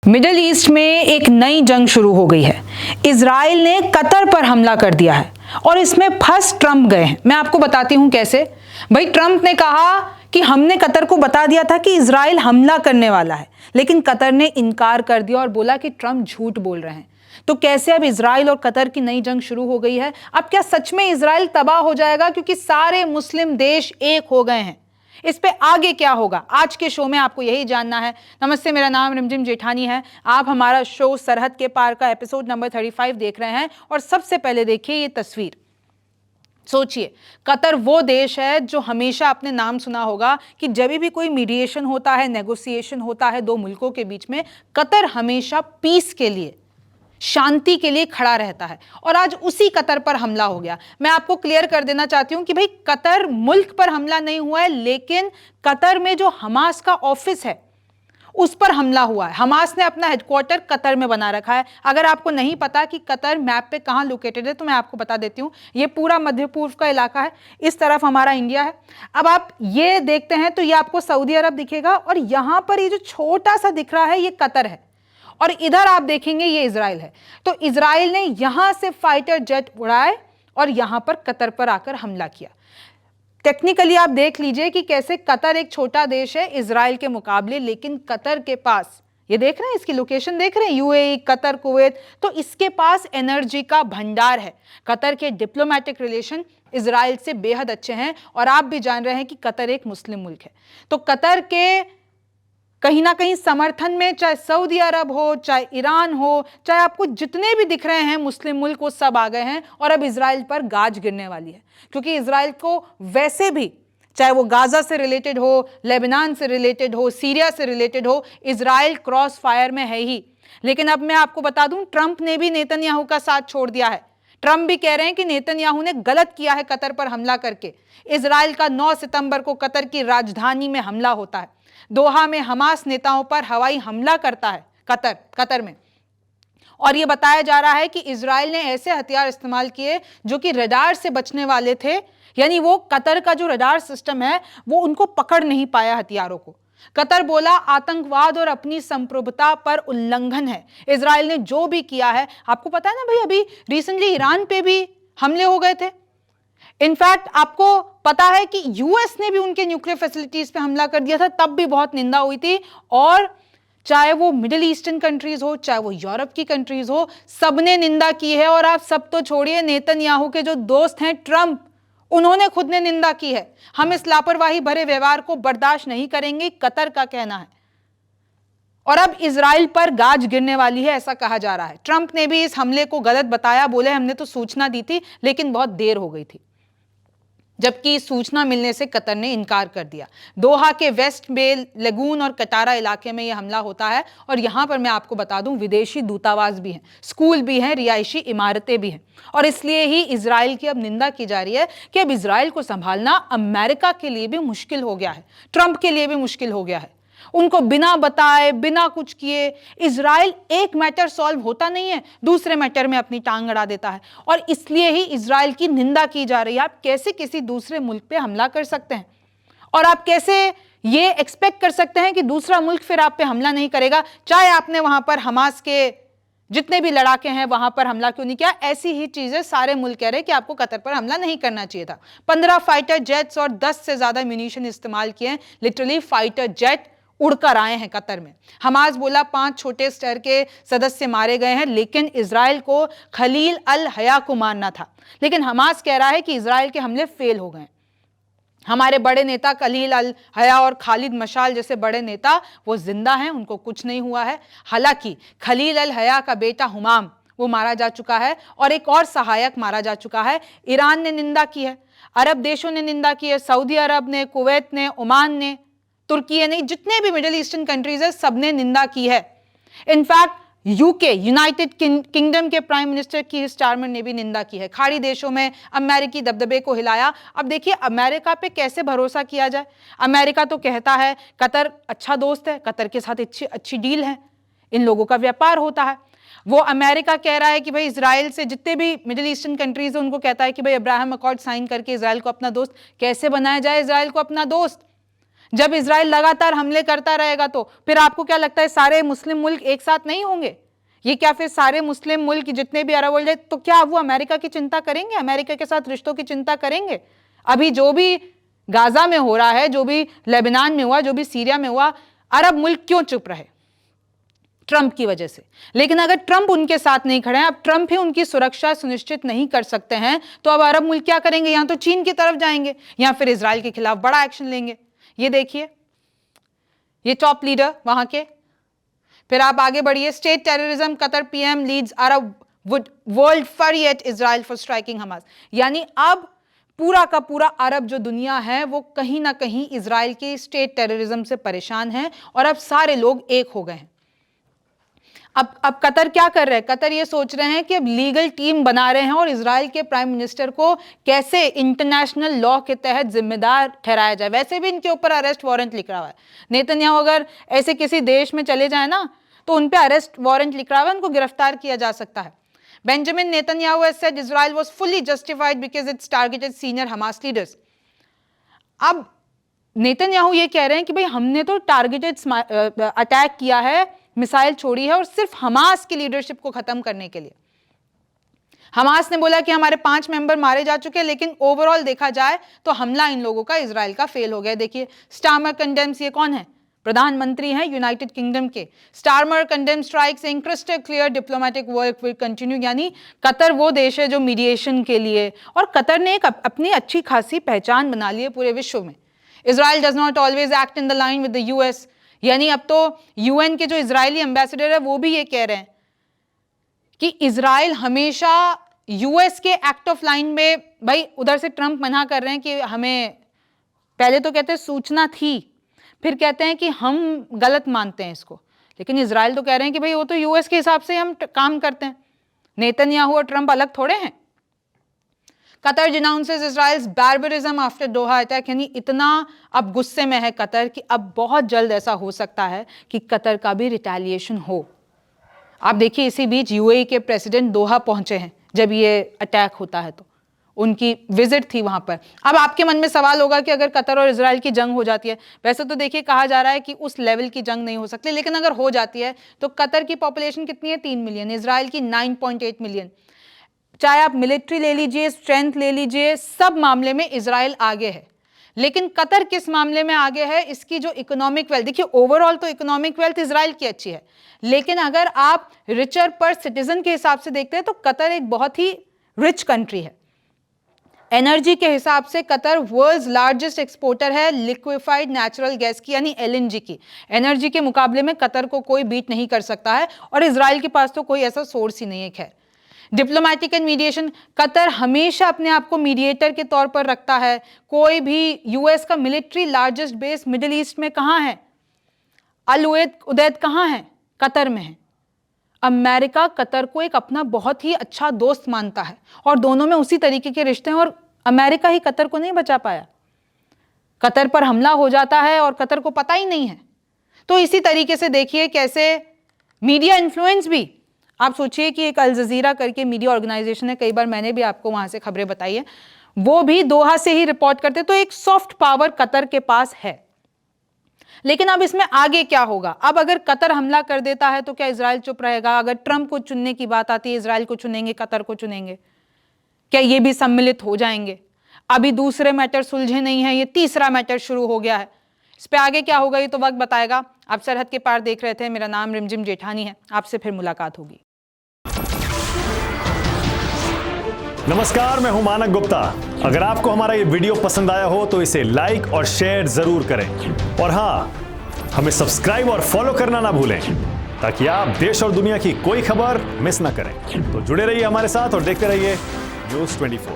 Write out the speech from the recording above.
Middle east में एक नई जंग शुरू हो गई है। इजराइल ने कतर पर हमला कर दिया है और इसमें फंस ट्रंप गए हैं। मैं आपको बताती हूं कैसे। भाई, ट्रंप ने कहा कि हमने कतर को बता दिया था कि इजराइल हमला करने वाला है, लेकिन कतर ने इनकार कर दिया और बोला कि ट्रंप झूठ बोल रहे हैं। तो कैसे अब इजराइल और कतर की नई जंग शुरू हो गई है। अब क्या सच में इजराइल तबाह हो जाएगा, क्योंकि सारे मुस्लिम देश एक हो गए हैं। इस पे आगे क्या होगा, आज के शो में आपको यही जानना है। नमस्ते, मेरा नाम रिमझिम जेठानी है। आप हमारा शो सरहद के पार का एपिसोड नंबर 35 देख रहे हैं। और सबसे पहले देखिए ये तस्वीर। सोचिए, कतर वो देश है जो हमेशा आपने नाम सुना होगा कि जब भी कोई मीडिएशन होता है, नेगोशिएशन होता है दो मुल्कों के बीच में, कतर हमेशा पीस के लिए, शांति के लिए खड़ा रहता है। और आज उसी कतर पर हमला हो गया। मैं आपको क्लियर कर देना चाहती हूं कि भाई, कतर मुल्क पर हमला नहीं हुआ है, लेकिन कतर में जो हमास का ऑफिस है उस पर हमला हुआ है। हमास ने अपना हेडक्वार्टर कतर में बना रखा है। अगर आपको नहीं पता कि कतर मैप पे कहां लोकेटेड है, तो मैं आपको बता देती हूं। ये पूरा मध्य पूर्व का इलाका है, इस तरफ हमारा इंडिया है। अब आप ये देखते हैं तो ये आपको सऊदी अरब दिखेगा, और यहां पर ये जो छोटा सा दिख रहा है ये कतर है, और इधर आप देखेंगे ये इजराइल है। तो इजराइल ने यहां से फाइटर जेट उड़ाए और यहां पर कतर पर आकर हमला किया। टेक्निकली आप देख लीजिए कि कैसे कतर एक छोटा देश है इजराइल के मुकाबले, लेकिन कतर के पास, ये देख रहे हैं, इसकी लोकेशन देख रहे हैं, यूएई, कतर, कुवैत, तो इसके पास एनर्जी का भंडार है। कतर के डिप्लोमेटिक रिलेशन इजराइल से बेहद अच्छे हैं, और आप भी जान रहे हैं कि कतर एक मुस्लिम मुल्क है। तो कतर के कहीं ना कहीं समर्थन में, चाहे सऊदी अरब हो, चाहे ईरान हो, चाहे आपको जितने भी दिख रहे हैं मुस्लिम मुल्क, वो सब आ गए हैं। और अब इजराइल पर गाज गिरने वाली है, क्योंकि इजराइल को वैसे भी, चाहे वो गाजा से रिलेटेड हो, लेबनान से रिलेटेड हो, सीरिया से रिलेटेड हो, इजराइल क्रॉस फायर में है ही। लेकिन अब मैं आपको बता दूं, ट्रंप ने भी नेतन्याहू का साथ छोड़ दिया है। ट्रंप भी कह रहे हैं कि नेतन्याहू ने गलत किया है कतर पर हमला करके। इजराइल का 9 सितंबर को कतर की राजधानी में हमला होता है। दोहा में हमास नेताओं पर हवाई हमला करता है कतर में, और यह बताया जा रहा है कि इजराइल ने ऐसे हथियार इस्तेमाल किए जो कि रडार से बचने वाले थे। यानी वो कतर का जो रडार सिस्टम है वो उनको पकड़ नहीं पाया हथियारों को। कतर बोला आतंकवाद और अपनी संप्रभुता पर उल्लंघन है। इजराइल ने जो भी किया है, आपको पता है ना भाई, अभी रिसेंटली ईरान पे भी हमले हो गए थे। इनफैक्ट आपको पता है कि यूएस ने भी उनके न्यूक्लियर फैसिलिटीज पे हमला कर दिया था, तब भी बहुत निंदा हुई थी। और चाहे वो मिडिल ईस्टर्न कंट्रीज हो, चाहे वो यूरोप की कंट्रीज हो, सबने निंदा की है। और आप सब तो छोड़िए, नेतन्याहू के जो दोस्त हैं ट्रंप, उन्होंने खुद ने निंदा की है। हम इस लापरवाही भरे व्यवहार को बर्दाश्त नहीं करेंगे, कतर का कहना है। और अब इजराइल पर गाज गिरने वाली है, ऐसा कहा जा रहा है। ट्रंप ने भी इस हमले को गलत बताया, बोले हमने तो सूचना दी थी, लेकिन बहुत देर हो गई थी। जबकि सूचना मिलने से कतर ने इनकार कर दिया। दोहा के वेस्ट बे लगून और कटारा इलाके में यह हमला होता है, और यहां पर मैं आपको बता दूं, विदेशी दूतावास भी हैं, स्कूल भी हैं, रिहायशी इमारतें भी हैं। और इसलिए ही इजराइल की अब निंदा की जा रही है कि अब इजराइल को संभालना अमेरिका के लिए भी मुश्किल हो गया है, ट्रंप के लिए भी मुश्किल हो गया है। उनको बिना बताए, बिना कुछ किए, इजराइल एक मैटर सॉल्व होता नहीं है, दूसरे मैटर में अपनी टांग अड़ा देता है। और इसलिए ही इजराइल की निंदा की जा रही है। आप कैसे किसी दूसरे मुल्क पे हमला कर सकते हैं, और आप कैसे ये एक्सपेक्ट कर सकते हैं कि दूसरा मुल्क फिर आप पे हमला नहीं करेगा, चाहे आपने वहां पर हमास के जितने भी लड़ाके हैं वहां पर हमला क्यों नहीं किया। ऐसी ही चीजें सारे मुल्क कह रहे हैं कि आपको कतर पर हमला नहीं करना चाहिए था। 15 फाइटर जेट्स और 10 से ज्यादा म्यूनिशन इस्तेमाल किए हैं। लिटरली फाइटर जेट उड़कर आए हैं कतर में। हमास बोला 5 छोटे स्तर के सदस्य मारे गए हैं, लेकिन इजराइल को खलील अल हया को मारना था। लेकिन हमास कह रहा है कि इजराइल के हमले फेल हो गए। हमारे बड़े नेता खलील अल हया और खालिद मशाल जैसे बड़े नेता वो जिंदा हैं, उनको कुछ नहीं हुआ है। हालांकि खलील अल हया का बेटा हुमाम वो मारा जा चुका है, और एक और सहायक मारा जा चुका है। ईरान ने निंदा की है, अरब देशों ने निंदा की है, सऊदी अरब ने, कुवैत ने, ओमान ने, तुर्की ने, जितने भी मिडिल ईस्टर्न कंट्रीज है सबने निंदा की है। इनफैक्ट यूके, यूनाइटेड किंगडम के प्राइम मिनिस्टर कीर स्टारमर ने भी निंदा की है। खाड़ी देशों में अमेरिकी दबदबे को हिलाया। अब देखिए, अमेरिका पे कैसे भरोसा किया जाए। अमेरिका तो कहता है कतर अच्छा दोस्त है, कतर के साथ अच्छी डील है, इन लोगों का व्यापार होता है। वो अमेरिका कह रहा है कि भाई इजराइल से जितने भी मिडिल ईस्टर्न कंट्रीज है उनको कहता है कि भाई अब्राहम अकॉर्ड साइन करके इजराइल को अपना दोस्त कैसे बनाया जाए, इजराइल को अपना दोस्त। जब इजराइल लगातार हमले करता रहेगा तो फिर आपको क्या लगता है सारे मुस्लिम मुल्क एक साथ नहीं होंगे? ये क्या फिर सारे मुस्लिम मुल्क जितने भी अरब वर्ल्ड है तो क्या वो अमेरिका की चिंता करेंगे, अमेरिका के साथ रिश्तों की चिंता करेंगे? अभी जो भी गाजा में हो रहा है, जो भी लेबनान में हुआ, जो भी सीरिया में हुआ, अरब मुल्क क्यों चुप रहे? ट्रंप की वजह से। लेकिन अगर ट्रंप उनके साथ नहीं खड़े हैं, अब ट्रंप ही उनकी सुरक्षा सुनिश्चित नहीं कर सकते हैं, तो अब अरब मुल्क क्या करेंगे? या तो चीन की तरफ जाएंगे या फिर इजराइल के खिलाफ बड़ा एक्शन लेंगे। ये देखिए, ये टॉप लीडर वहां के। फिर आप आगे बढ़िए, state terrorism, Qatar PM leads Arab world fury at Israel for striking Hamas. यानी अब पूरा का पूरा अरब जो दुनिया है वो कहीं ना कहीं इजराइल के स्टेट टेररिज्म से परेशान है और अब सारे लोग एक हो गए हैं। अब कतर क्या कर रहे हैं? कतर ये सोच रहे हैं कि अब लीगल टीम बना रहे हैं और इजराइल के प्राइम मिनिस्टर को कैसे इंटरनेशनल लॉ के तहत जिम्मेदार ठहराया जाए। वैसे भी इनके ऊपर अरेस्ट वारंट लिख रहा है। नेतन्याहू अगर ऐसे किसी देश में चले जाए ना तो उन पे अरेस्ट वारंट लिख रहा है, उनको गिरफ्तार किया जा सकता है। Benjamin Netanyahu has said Israel was fully justified because it's targeted senior Hamas leaders. अब नेतन्याहू ये कह रहे हैं कि भाई हमने तो टारगेटेड अटैक किया है, मिसाइल छोड़ी है और सिर्फ हमास की लीडरशिप को खत्म करने के लिए। हमास ने बोला कि हमारे 5 मेंबर मारे जा चुके हैं, लेकिन ओवरऑल देखा जाए तो हमला इन लोगों का इजराइल का फेल हो गया। देखिए, स्टारमर कंडेम्स, ये कौन है? प्रधानमंत्री हैं यूनाइटेड किंगडम के। Starmer condemn strike saying crystal clear diplomatic work will continue. यानी कतर वो देश है जो मीडिएशन के लिए, और कतर ने एक अपनी अच्छी खासी पहचान बना ली है पूरे विश्व में। Israel does not always act in the line with the US. यानी अब तो यूएन के जो इजरायली एम्बेसडर है वो भी ये कह रहे हैं कि इजराइल हमेशा यूएस के एक्ट ऑफ लाइन में, भाई उधर से ट्रंप मना कर रहे हैं कि हमें, पहले तो कहते हैं सूचना थी, फिर कहते हैं कि हम गलत मानते हैं इसको, लेकिन इजराइल तो कह रहे हैं कि भाई वो तो यूएस के हिसाब से हम काम करते हैं। नेतन्याहू और ट्रंप अलग थोड़े हैं। कतर डिनाउंसेस इजराइल्स बार्बरिज्म आफ्टर दोहा अटैक। यानी इतना अब गुस्से में है कतर कि अब बहुत जल्द ऐसा हो सकता है कि कतर का भी रिटेलिएशन हो। आप देखिए, इसी बीच यूएई के प्रेसिडेंट दोहा पहुंचे हैं जब ये अटैक होता है, तो उनकी विजिट थी वहां पर। अब आपके मन में सवाल होगा कि अगर कतर और इजराइल की जंग हो जाती है, वैसे तो देखिए कहा जा रहा है कि उस लेवल की जंग नहीं हो सकती, लेकिन अगर हो जाती है तो कतर की पॉपुलेशन कितनी है? 3 मिलियन, इजराइल की 9.8 मिलियन। चाहे आप मिलिट्री ले लीजिए, स्ट्रेंथ ले लीजिए, सब मामले में इजराइल आगे है। लेकिन कतर किस मामले में आगे है? इसकी जो इकोनॉमिक वेल्थ, देखिए ओवरऑल तो इकोनॉमिक वेल्थ इजराइल की अच्छी है, लेकिन अगर आप रिचर पर सिटीजन के हिसाब से देखते हैं तो कतर एक बहुत ही रिच कंट्री है। एनर्जी के हिसाब से कतर वर्ल्ड्स लार्जेस्ट एक्सपोर्टर है लिक्विफाइड नेचुरल गैस की, यानी एलएनजी की। एनर्जी के मुकाबले में कतर को कोई बीट नहीं कर सकता है, और इजराइल के पास तो कोई ऐसा सोर्स ही नहीं है। खैर, डिप्लोमेटिक एंड मीडिएशन, कतर हमेशा अपने आप को मीडिएटर के तौर पर रखता है। कोई भी, यूएस का military largest base middle east में कहाँ है? अल उदैद कहाँ है? कतर में है। अमेरिका कतर को एक अपना बहुत ही अच्छा दोस्त मानता है और दोनों में उसी तरीके के रिश्ते हैं, और अमेरिका ही कतर को नहीं बचा पाया। कतर पर हमला हो जाता है और कतर को पता ही नहीं है। तो इसी तरीके से देखिए कैसे मीडिया इन्फ्लुएंस भी, आप सोचिए कि एक अल जजीरा करके मीडिया ऑर्गेनाइजेशन है, कई बार मैंने भी आपको वहां से खबरें बताई है, वो भी दोहा से ही रिपोर्ट करते। तो एक सॉफ्ट पावर कतर के पास है। लेकिन अब इसमें आगे क्या होगा? अब अगर कतर हमला कर देता है तो क्या इजराइल चुप रहेगा? अगर ट्रंप को चुनने की बात आती है, इजराइल को चुनेंगे, कतर को चुनेंगे, क्या ये भी सम्मिलित हो जाएंगे? अभी दूसरे मैटर सुलझे नहीं है, ये तीसरा मैटर शुरू हो गया है। इस पे आगे क्या होगा ये तो वक्त बताएगा। आप सरहद के पार देख रहे थे, मेरा नाम रिमझिम जेठानी है, आपसे फिर मुलाकात होगी। नमस्कार, मैं हूं मानक गुप्ता। अगर आपको हमारा ये वीडियो पसंद आया हो तो इसे लाइक और शेयर जरूर करें, और हाँ, हमें सब्सक्राइब और फॉलो करना ना भूलें ताकि आप देश और दुनिया की कोई खबर मिस ना करें। तो जुड़े रहिए हमारे साथ और देखते रहिए न्यूज़ 24।